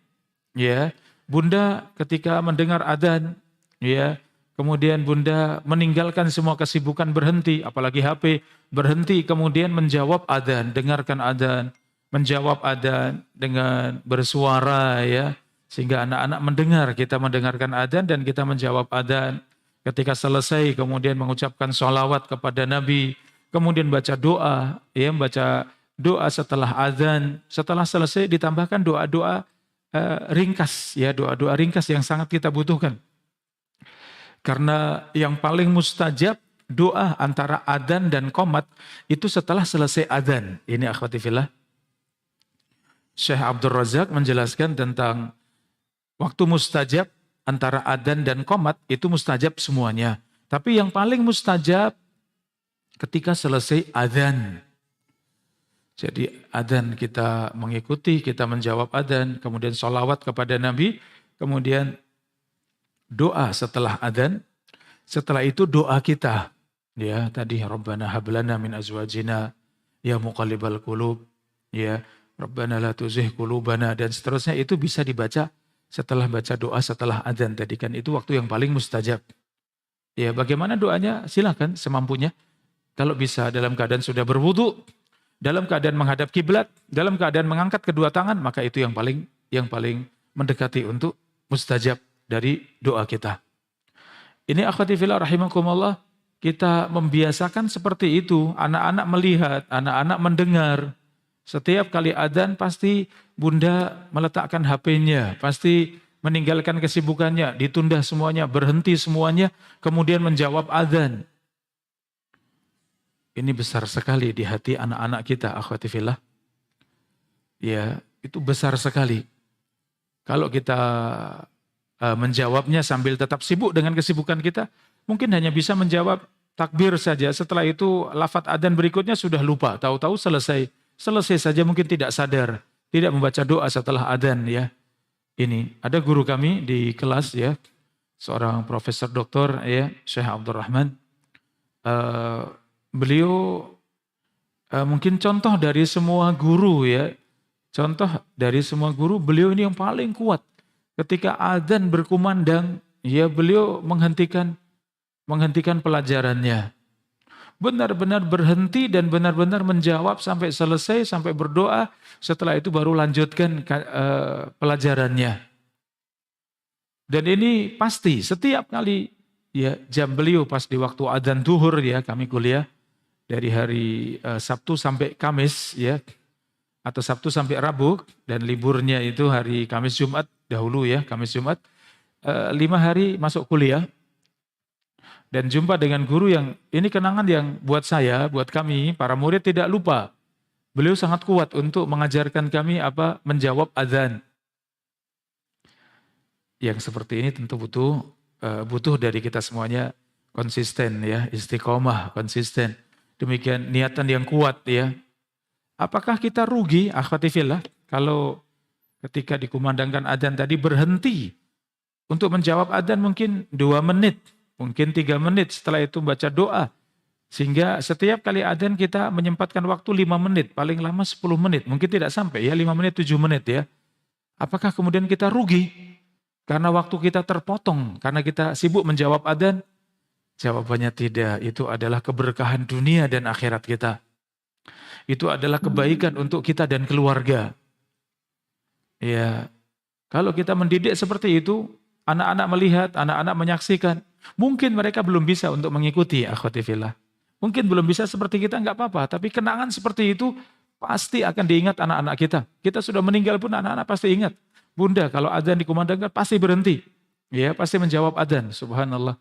Ya, bunda ketika mendengar adzan, ya, kemudian Bunda meninggalkan semua kesibukan, berhenti, apalagi HP, berhenti, kemudian menjawab adzan, dengarkan adzan, menjawab adzan dengan bersuara ya, sehingga anak-anak mendengar, kita mendengarkan adzan dan kita menjawab adzan. Ketika selesai kemudian mengucapkan sholawat kepada Nabi, kemudian baca doa, ya baca doa setelah adzan, setelah selesai ditambahkan doa-doa ringkas, ya doa-doa ringkas yang sangat kita butuhkan. Karena yang paling mustajab doa antara adzan dan qomat itu setelah selesai adzan. Ini akhwati fillah. Syekh Abdul Razak menjelaskan tentang waktu mustajab antara adzan dan qomat itu mustajab semuanya. Tapi yang paling mustajab ketika selesai adzan. Jadi adzan kita mengikuti, kita menjawab adzan, kemudian sholawat kepada Nabi, kemudian doa setelah adzan, setelah itu doa kita. Ya, tadi Rabbana hablana min azwajina ya muqallibal qulub, ya Rabbana la tuzigh qulubana dan seterusnya itu bisa dibaca setelah baca doa setelah adzan tadi kan itu waktu yang paling mustajab. Ya, bagaimana doanya? Silakan semampunya. Kalau bisa dalam keadaan sudah berwudu, dalam keadaan menghadap kiblat, dalam keadaan mengangkat kedua tangan, maka itu yang paling mendekati untuk mustajab dari doa kita. Ini akhwati fillah rahimakumullah, kita membiasakan seperti itu, anak-anak melihat, anak-anak mendengar. Setiap kali adzan pasti Bunda meletakkan HP-nya, pasti meninggalkan kesibukannya, ditunda semuanya, berhenti semuanya, kemudian menjawab adzan. Ini besar sekali di hati anak-anak kita, akhwati fillah. Ya, itu besar sekali. Kalau kita menjawabnya sambil tetap sibuk dengan kesibukan kita, mungkin hanya bisa menjawab takbir saja. Setelah itu lafaz adzan berikutnya sudah lupa, tahu-tahu selesai saja, mungkin tidak sadar, tidak membaca doa setelah adzan ya. Ini ada guru kami di kelas ya, seorang profesor doktor ya, Syekh Abdul Rahman. Beliau mungkin contoh dari semua guru ya, contoh dari semua guru, beliau ini yang paling kuat. Ketika adzan berkumandang, ya beliau menghentikan pelajarannya. Benar-benar berhenti dan benar-benar menjawab sampai selesai, sampai berdoa. Setelah itu baru lanjutkan pelajarannya. Dan ini pasti setiap kali ya jam beliau pas di waktu adzan zuhur ya, kami kuliah dari hari Sabtu sampai Kamis ya, atau Sabtu sampai Rabu, dan liburnya itu hari Kamis Jumat dahulu ya, Kamis Jumat 5 hari masuk kuliah. Dan jumpa dengan guru yang, ini kenangan yang buat saya, buat kami, para murid tidak lupa. Beliau sangat kuat untuk mengajarkan kami menjawab adzan. Yang seperti ini tentu butuh dari kita semuanya konsisten ya, istiqomah, konsisten. Demikian niatan yang kuat ya. Apakah kita rugi, akhwati fillah, kalau ketika dikumandangkan adzan tadi berhenti untuk menjawab adzan mungkin 2 menit, mungkin 3 menit, setelah itu baca doa. Sehingga setiap kali adzan kita menyempatkan waktu 5 menit, paling lama 10 menit. Mungkin tidak sampai ya, 5 menit, 7 menit ya. Apakah kemudian kita rugi? Karena waktu kita terpotong, karena kita sibuk menjawab adzan? Jawabannya tidak, itu adalah keberkahan dunia dan akhirat kita. Itu adalah kebaikan untuk kita dan keluarga. Ya, kalau kita mendidik seperti itu, anak-anak melihat, anak-anak menyaksikan, mungkin mereka belum bisa untuk mengikuti, akhwati fillah. Mungkin belum bisa seperti kita, enggak apa-apa. Tapi kenangan seperti itu pasti akan diingat anak-anak kita. Kita sudah meninggal pun anak-anak pasti ingat. Bunda kalau adzan dikumandangkan pasti berhenti. Ya, pasti menjawab adzan. Subhanallah.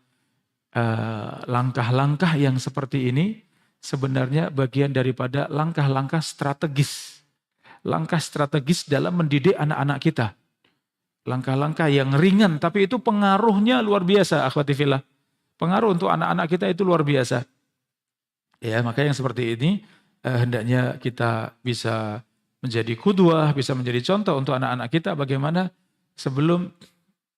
Langkah-langkah yang seperti ini sebenarnya bagian daripada langkah-langkah strategis. Langkah strategis dalam mendidik anak-anak kita. Langkah-langkah yang ringan, tapi itu pengaruhnya luar biasa, akhwati fillah. Pengaruh untuk anak-anak kita itu luar biasa. Ya, maka yang seperti ini hendaknya kita bisa menjadi qudwah, bisa menjadi contoh untuk anak-anak kita bagaimana sebelum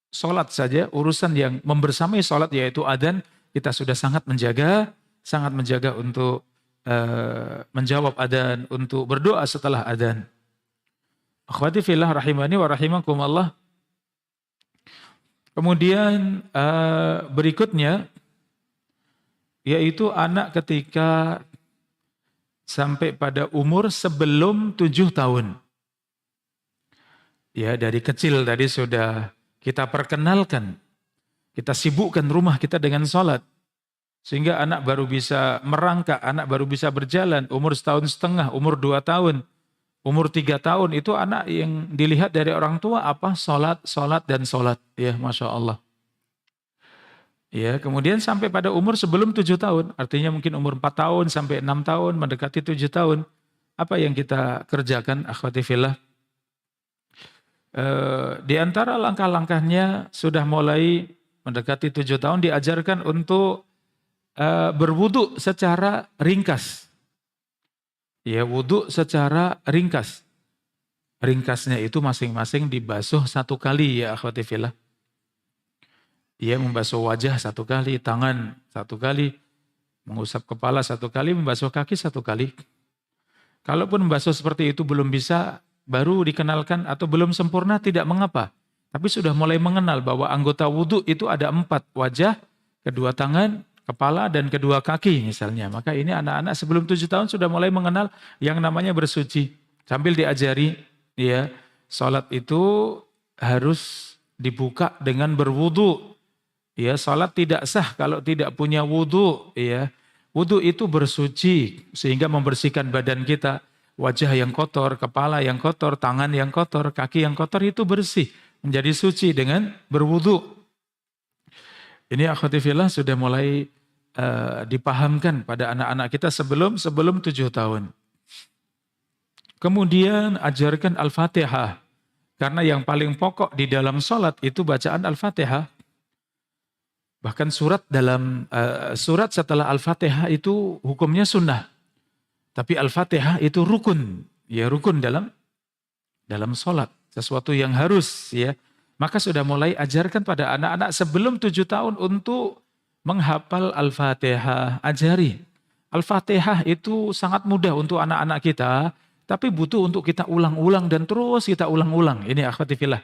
sholat saja, urusan yang membersamai sholat yaitu adzan, kita sudah sangat menjaga untuk menjawab adzan, untuk berdoa setelah adzan. Akhwati fillah rahimani wa rahimakumullah. Kemudian berikutnya yaitu anak ketika sampai pada umur sebelum 7 tahun. Ya, dari kecil tadi sudah kita perkenalkan, kita sibukkan rumah kita dengan sholat. Sehingga anak baru bisa merangkak, anak baru bisa berjalan, umur 1,5 tahun, umur 2 tahun, umur 3 tahun, itu anak yang dilihat dari orang tua apa? Sholat, sholat, dan sholat. Ya, Masya Allah. Ya, kemudian sampai pada umur sebelum 7 tahun, artinya mungkin umur 4 tahun sampai 6 tahun, mendekati 7 tahun. Apa yang kita kerjakan, akhwati fillah? Di antara langkah-langkahnya sudah mulai mendekati 7 tahun diajarkan untuk berwudu secara ringkas. Ya, wudu secara ringkas. Ringkasnya itu masing-masing dibasuh 1 kali ya akhwati fillah. Ya, membasuh wajah 1 kali, tangan 1 kali, mengusap kepala 1 kali, membasuh kaki 1 kali. Kalaupun membasuh seperti itu belum bisa, baru dikenalkan atau belum sempurna tidak mengapa. Tapi sudah mulai mengenal bahwa anggota wudu itu ada 4, wajah, kedua tangan, kepala, dan kedua kaki misalnya. Maka ini anak-anak sebelum 7 tahun sudah mulai mengenal yang namanya bersuci. Sambil diajari, ya, sholat itu harus dibuka dengan berwudu. Ya, sholat tidak sah kalau tidak punya wudu. Ya, wudu itu bersuci sehingga membersihkan badan kita. Wajah yang kotor, kepala yang kotor, tangan yang kotor, kaki yang kotor itu bersih. Menjadi suci dengan berwudu. Ini akhwati fillah sudah mulai dipahamkan pada anak-anak kita sebelum 7 tahun. Kemudian ajarkan Al-Fatihah. Karena yang paling pokok di dalam sholat itu bacaan Al-Fatihah. Bahkan surat setelah Al-Fatihah itu hukumnya sunnah. Tapi Al-Fatihah itu rukun. Ya, rukun dalam sholat. Sesuatu yang harus, ya. Maka sudah mulai ajarkan pada anak-anak sebelum 7 tahun untuk menghafal Al-Fatihah. Ajari. Al-Fatihah itu sangat mudah untuk anak-anak kita, tapi butuh untuk kita ulang-ulang dan terus kita ulang-ulang. Ini akhwati fillah.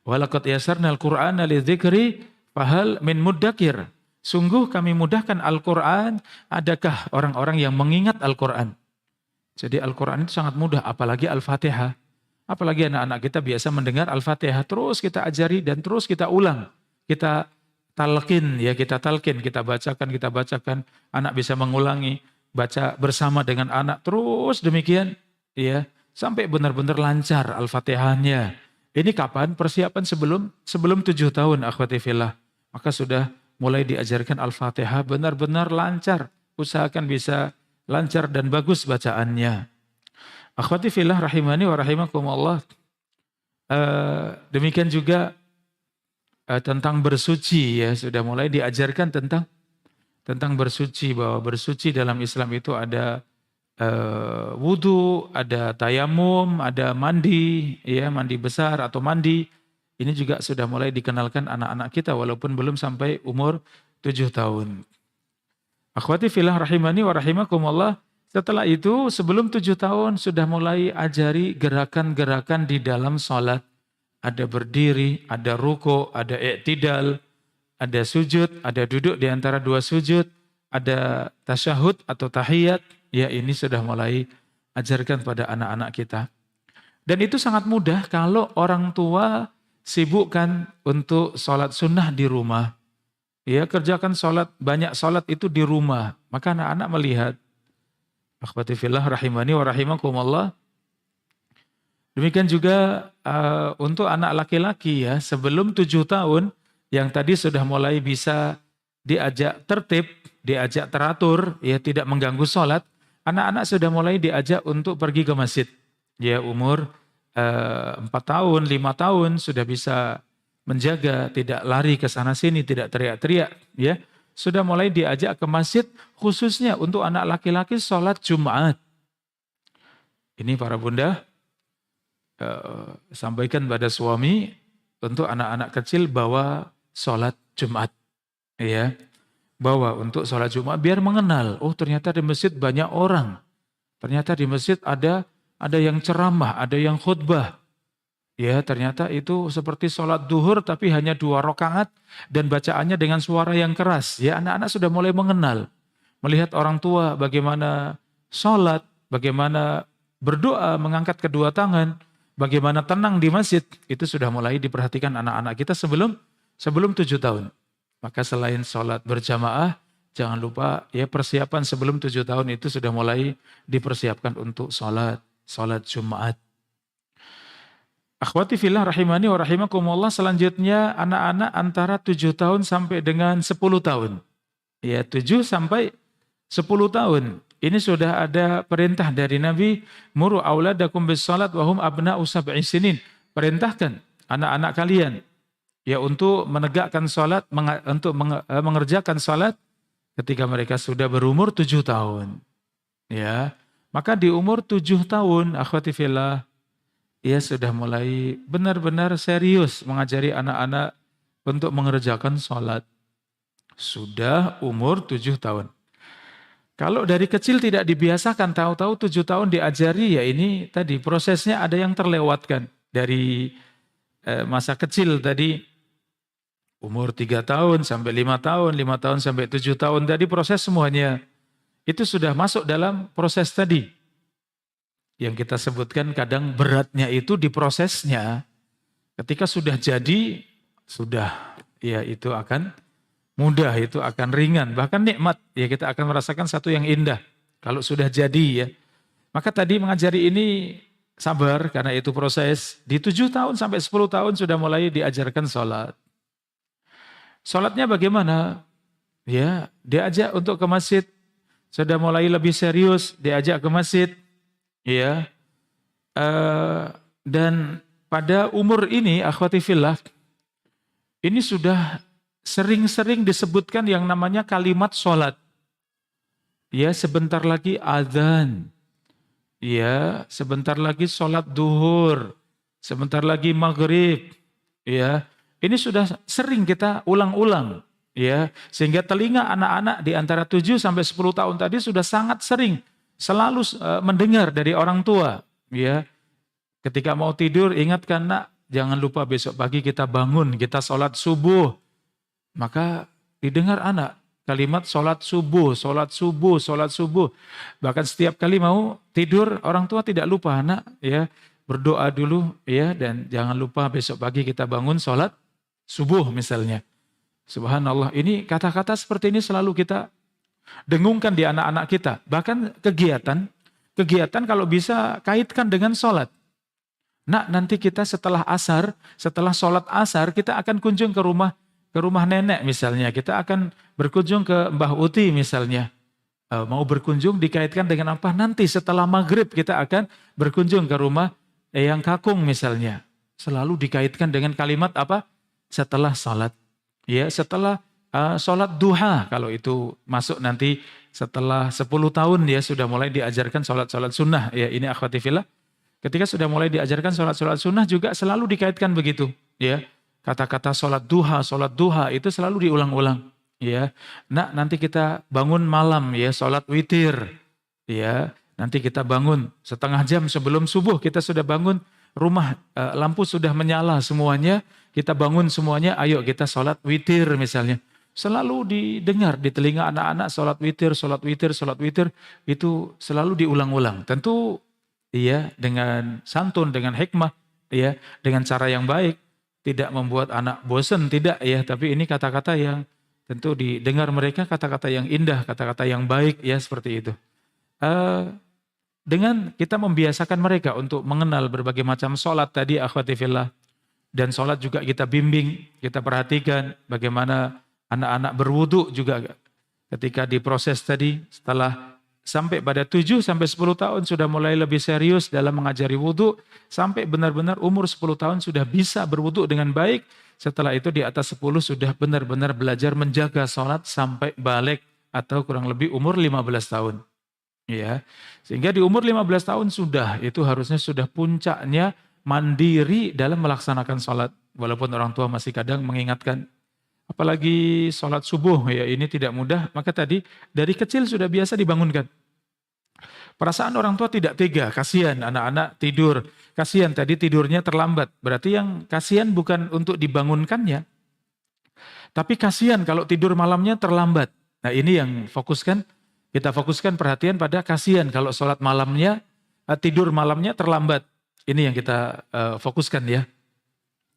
Walaqad yasarnal Qur'ana lidzikri fahal min muddakir. Sungguh kami mudahkan Al-Quran, adakah orang-orang yang mengingat Al-Quran? Jadi Al-Quran itu sangat mudah, apalagi Al-Fatihah. Apalagi anak-anak kita biasa mendengar Al-Fatihah, terus kita ajari dan terus kita ulang. Kita talqin, ya kita talqin, kita bacakan, anak bisa mengulangi, baca bersama dengan anak, terus demikian, ya sampai benar-benar lancar Al-Fatihahnya. Ini kapan? Persiapan sebelum 7 tahun, akhwati fillah. Maka sudah mulai diajarkan Al-Fatihah benar-benar lancar. Usahakan bisa lancar dan bagus bacaannya. Akhwati fillah rahimani wa rahimakumullah. Demikian juga tentang bersuci, ya sudah mulai diajarkan tentang bersuci, bahwa bersuci dalam Islam itu ada wudu, ada tayamum, ada mandi, ya mandi besar atau mandi. Ini juga sudah mulai dikenalkan anak-anak kita walaupun belum sampai umur 7 tahun. Akhwati fillah rahimani wa rahimakumullah. Setelah itu sebelum 7 tahun sudah mulai ajari gerakan-gerakan di dalam sholat. Ada berdiri, ada ruku, ada i'tidal, ada sujud, ada duduk di antara 2 sujud, ada tasyahud atau tahiyat. Ya, ini sudah mulai ajarkan pada anak-anak kita. Dan itu sangat mudah kalau orang tua sibukkan untuk sholat sunnah di rumah. Ya, kerjakan sholat, banyak sholat itu di rumah. Maka anak-anak melihat. Akhwati fillah rahimani wa rahimakumullah. Demikian juga untuk anak laki-laki, ya, sebelum 7 tahun, yang tadi sudah mulai bisa diajak tertib, diajak teratur, ya tidak mengganggu sholat. Anak-anak sudah mulai diajak untuk pergi ke masjid. Ya, umur 4 tahun, 5 tahun sudah bisa menjaga, tidak lari ke sana sini, tidak teriak-teriak, ya. Sudah mulai diajak ke masjid khususnya untuk anak laki-laki sholat Jumat. Ini para bunda sampaikan pada suami untuk anak-anak kecil bawa sholat Jumat, ya. Bawa untuk sholat Jumat biar mengenal, oh ternyata di masjid banyak orang. Ternyata di masjid ada yang ceramah, ada yang khutbah. Ya, ternyata itu seperti sholat duhur tapi hanya 2 rakaat dan bacaannya dengan suara yang keras. Ya, anak-anak sudah mulai mengenal. Melihat orang tua bagaimana sholat, bagaimana berdoa, mengangkat kedua tangan, bagaimana tenang di masjid. Itu sudah mulai diperhatikan anak-anak kita sebelum 7 tahun. Maka selain sholat berjamaah, jangan lupa ya persiapan sebelum 7 tahun itu sudah mulai dipersiapkan untuk sholat Jumat. Akhwati fillah rahimani wa rahimakumullah, selanjutnya anak-anak antara 7 tahun sampai dengan 10 tahun. Ya, 7 sampai 10 tahun. Ini sudah ada perintah dari Nabi, muru auladakum bis salat wa hum abna'u sab'i sinin. Perintahkan anak-anak kalian ya untuk menegakkan salat, untuk mengerjakan salat ketika mereka sudah berumur 7 tahun. Ya. Maka di umur 7 tahun, akhwati fillah, ia sudah mulai benar-benar serius mengajari anak-anak untuk mengerjakan sholat. Sudah umur 7 tahun. Kalau dari kecil tidak dibiasakan, tahu-tahu 7 tahun diajari, ya ini tadi prosesnya ada yang terlewatkan. Dari masa kecil tadi, umur 3 tahun sampai 5 tahun, 5 tahun sampai 7 tahun, tadi proses semuanya. Itu sudah masuk dalam proses tadi. Yang kita sebutkan kadang beratnya itu di prosesnya. Ketika sudah jadi, sudah ya itu akan mudah, itu akan ringan, bahkan nikmat. Ya kita akan merasakan satu yang indah kalau sudah jadi ya. Maka tadi mengajari ini sabar karena itu proses. Di 7 tahun sampai 10 tahun sudah mulai diajarkan sholat. Sholatnya bagaimana? Ya, diajak untuk ke masjid. Sudah mulai lebih serius, diajak ke masjid. Ya, dan pada umur ini, akhwati fillah, ini sudah sering-sering disebutkan yang namanya kalimat sholat. Ya, sebentar lagi azan. Ya, sebentar lagi sholat duhur. Sebentar lagi maghrib. Ya, ini sudah sering kita ulang-ulang. Ya, sehingga telinga anak-anak di antara 7 sampai 10 tahun tadi sudah sangat sering selalu mendengar dari orang tua, ya. Ketika mau tidur, ingatkan nak, jangan lupa besok pagi kita bangun, kita sholat subuh. Maka didengar anak kalimat sholat subuh, sholat subuh, sholat subuh. Bahkan setiap kali mau tidur, orang tua tidak lupa anak, ya, berdoa dulu, ya, dan jangan lupa besok pagi kita bangun sholat subuh misalnya. Subhanallah, ini kata-kata seperti ini selalu kita dengungkan di anak-anak kita. Bahkan kegiatan kalau bisa kaitkan dengan sholat. Nak, nanti kita setelah asar, setelah sholat asar, kita akan kunjung ke rumah nenek misalnya. Kita akan berkunjung ke Mbah Uti misalnya. Mau berkunjung dikaitkan dengan apa? Nanti setelah maghrib kita akan berkunjung ke rumah Eyang Kakung misalnya. Selalu dikaitkan dengan kalimat apa? Setelah sholat. Ya, setelah sholat duha, kalau itu masuk nanti setelah 10 tahun ya sudah mulai diajarkan sholat-sholat sunnah. Ya, ini akhwati fillah. Ketika sudah mulai diajarkan sholat-sholat sunnah juga selalu dikaitkan begitu. Ya, kata-kata sholat duha itu selalu diulang-ulang. Ya, nak, nanti kita bangun malam ya sholat witir. Ya, nanti kita bangun setengah jam sebelum subuh kita sudah bangun, rumah lampu sudah menyala semuanya, kita bangun semuanya, ayo kita sholat witir misalnya. Selalu didengar di telinga anak-anak sholat witir, itu selalu diulang-ulang. Tentu ya dengan santun, dengan hikmah, ya dengan cara yang baik, tidak membuat anak bosan, tidak ya. Tapi ini kata-kata yang tentu didengar mereka, kata-kata yang indah, kata-kata yang baik ya seperti itu. Dengan kita membiasakan mereka untuk mengenal berbagai macam sholat tadi akhwati fillah, dan sholat juga kita bimbing, kita perhatikan bagaimana anak-anak berwudu juga ketika diproses tadi, setelah sampai pada 7 sampai 10 tahun sudah mulai lebih serius dalam mengajari wudu, sampai benar-benar umur 10 tahun sudah bisa berwudu dengan baik. Setelah itu di atas 10 sudah benar-benar belajar menjaga sholat sampai balik atau kurang lebih umur 15 tahun. Ya, sehingga di umur 15 tahun sudah, itu harusnya sudah puncaknya mandiri dalam melaksanakan sholat. Walaupun orang tua masih kadang mengingatkan, apalagi sholat subuh ya ini tidak mudah, maka tadi dari kecil sudah biasa dibangunkan. Perasaan orang tua tidak tega, kasihan anak-anak tidur, kasihan tadi tidurnya terlambat. Berarti yang kasihan bukan untuk dibangunkannya, tapi kasihan kalau tidur malamnya terlambat. Nah ini yang kita fokuskan perhatian pada kasihan kalau sholat malamnya, tidur malamnya terlambat. Ini yang kita fokuskan ya.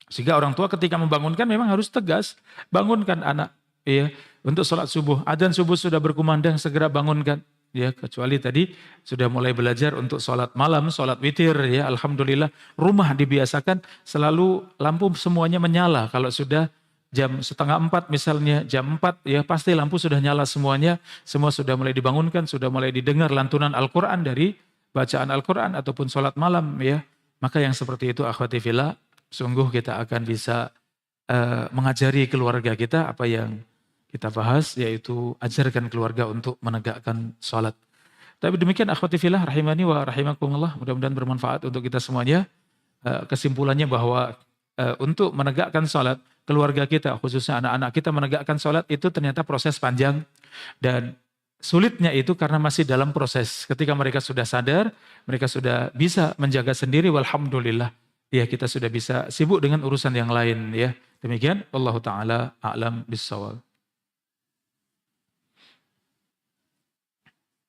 Sehingga orang tua ketika membangunkan memang harus tegas, bangunkan anak. Ya, untuk sholat subuh, adzan subuh sudah berkumandang, segera bangunkan. Ya, kecuali tadi sudah mulai belajar untuk sholat malam, sholat witir. Ya, alhamdulillah rumah dibiasakan selalu lampu semuanya menyala. Kalau sudah jam 3:30 misalnya, jam 4 ya pasti lampu sudah nyala semuanya. Semua sudah mulai dibangunkan, sudah mulai didengar lantunan Al-Quran dari bacaan Al-Quran ataupun sholat malam ya. Maka yang seperti itu akhwati fillah, sungguh kita akan bisa mengajari keluarga kita apa yang kita bahas, yaitu ajarkan keluarga untuk menegakkan sholat. Tapi demikian akhwati fillah rahimani wa rahimakumullah, mudah-mudahan bermanfaat untuk kita semuanya. Kesimpulannya bahwa untuk menegakkan sholat, keluarga kita khususnya anak-anak kita menegakkan sholat itu ternyata proses panjang dan sulitnya itu karena masih dalam proses. Ketika mereka sudah sadar, mereka sudah bisa menjaga sendiri, walhamdulillah. Ya, kita sudah bisa sibuk dengan urusan yang lain ya. Demikian, wallahu taala a'lam bissawab.